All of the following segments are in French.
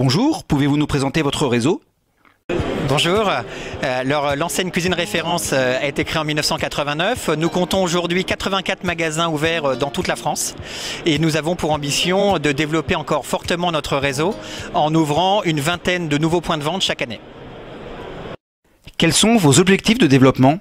Bonjour, pouvez-vous nous présenter votre réseau? Bonjour, l'enseigne Cuisine Référence a été créée en 1989. Nous comptons aujourd'hui 84 magasins ouverts dans toute la France et nous avons pour ambition de développer encore fortement notre réseau en ouvrant une vingtaine de nouveaux points de vente chaque année. Quels sont vos objectifs de développement?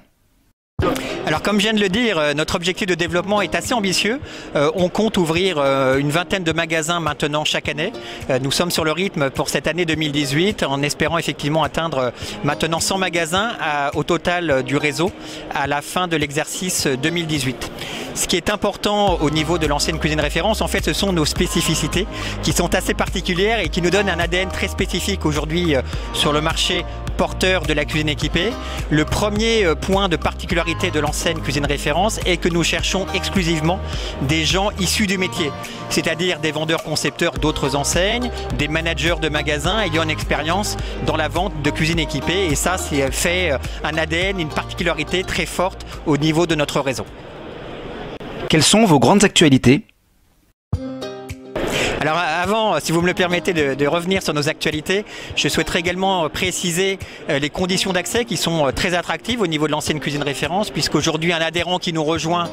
Alors comme je viens de le dire, notre objectif de développement est assez ambitieux. On compte ouvrir une vingtaine de magasins maintenant chaque année. Nous sommes sur le rythme pour cette année 2018 en espérant effectivement atteindre maintenant 100 magasins au total du réseau à la fin de l'exercice 2018. Ce qui est important au niveau de l'enseigne Cuisine Référence, en fait, ce sont nos spécificités qui sont assez particulières et qui nous donnent un ADN très spécifique aujourd'hui sur le marché porteur de la cuisine équipée. Le premier point de particularité de l'enseigne Cuisine Référence est que nous cherchons exclusivement des gens issus du métier, c'est-à-dire des vendeurs concepteurs d'autres enseignes, des managers de magasins ayant une expérience dans la vente de cuisine équipée, et ça, c'est fait un ADN, une particularité très forte au niveau de notre réseau. Quelles sont vos grandes actualités? Alors avant, si vous me le permettez de revenir sur nos actualités, je souhaiterais également préciser les conditions d'accès qui sont très attractives au niveau de l'enseigne Cuisine Référence, puisqu'aujourd'hui un adhérent qui nous rejoint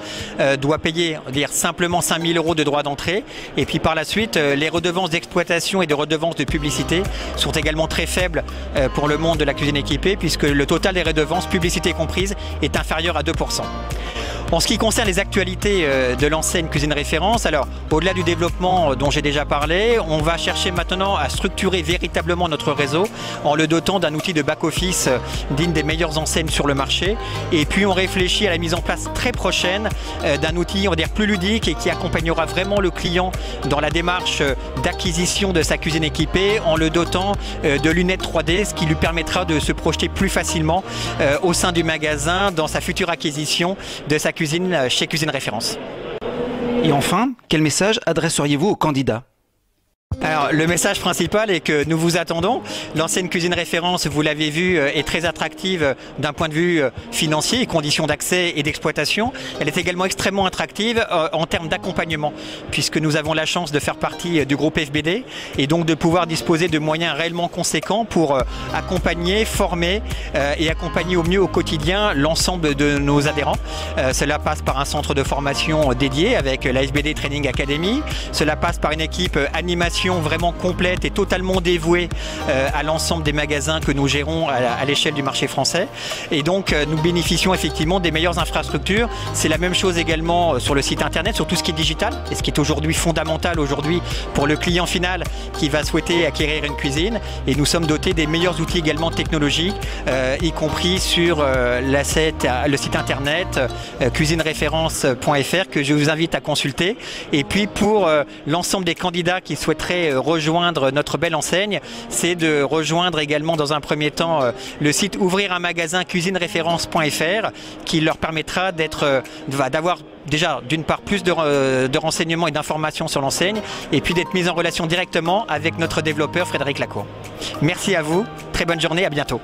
doit payer simplement 5 000 € de droits d'entrée, et puis par la suite les redevances d'exploitation et de redevances de publicité sont également très faibles pour le monde de la cuisine équipée, puisque le total des redevances, publicité comprise, est inférieur à 2%. En ce qui concerne les actualités de l'enseigne Cuisine Référence, alors au-delà du développement dont j'ai déjà parlé, on va chercher maintenant à structurer véritablement notre réseau en le dotant d'un outil de back-office digne des meilleures enseignes sur le marché. Et puis on réfléchit à la mise en place très prochaine d'un outil, on va dire, plus ludique et qui accompagnera vraiment le client dans la démarche d'acquisition de sa cuisine équipée en le dotant de lunettes 3D, ce qui lui permettra de se projeter plus facilement au sein du magasin dans sa future acquisition de sa cuisine chez Cuisine Référence. Et enfin, quel message adresseriez-vous aux candidats? Alors, le message principal est que nous vous attendons. L'enseigne Cuisine Référence, vous l'avez vu, est très attractive d'un point de vue financier et conditions d'accès et d'exploitation. Elle est également extrêmement attractive en termes d'accompagnement, puisque nous avons la chance de faire partie du groupe FBD et donc de pouvoir disposer de moyens réellement conséquents pour accompagner, former et accompagner au mieux au quotidien l'ensemble de nos adhérents. Cela passe par un centre de formation dédié avec la FBD Training Academy. Cela passe par une équipe animation vraiment complète et totalement dévouée à l'ensemble des magasins que nous gérons à l'échelle du marché français. Et donc nous bénéficions effectivement des meilleures infrastructures. C'est la même chose également sur le site internet, sur tout ce qui est digital et ce qui est aujourd'hui fondamental aujourd'hui pour le client final qui va souhaiter acquérir une cuisine. Et nous sommes dotés des meilleurs outils également technologiques, y compris sur le site internet cuisineréférence.fr que je vous invite à consulter. Et puis pour l'ensemble des candidats qui souhaiteraient rejoindre notre belle enseigne, c'est de rejoindre également dans un premier temps le site ouvrir un magasin cuisineréférence.fr qui leur permettra d'avoir déjà d'une part plus de renseignements et d'informations sur l'enseigne et puis d'être mis en relation directement avec notre développeur Frédéric Lacour. Merci à vous, très bonne journée, à bientôt.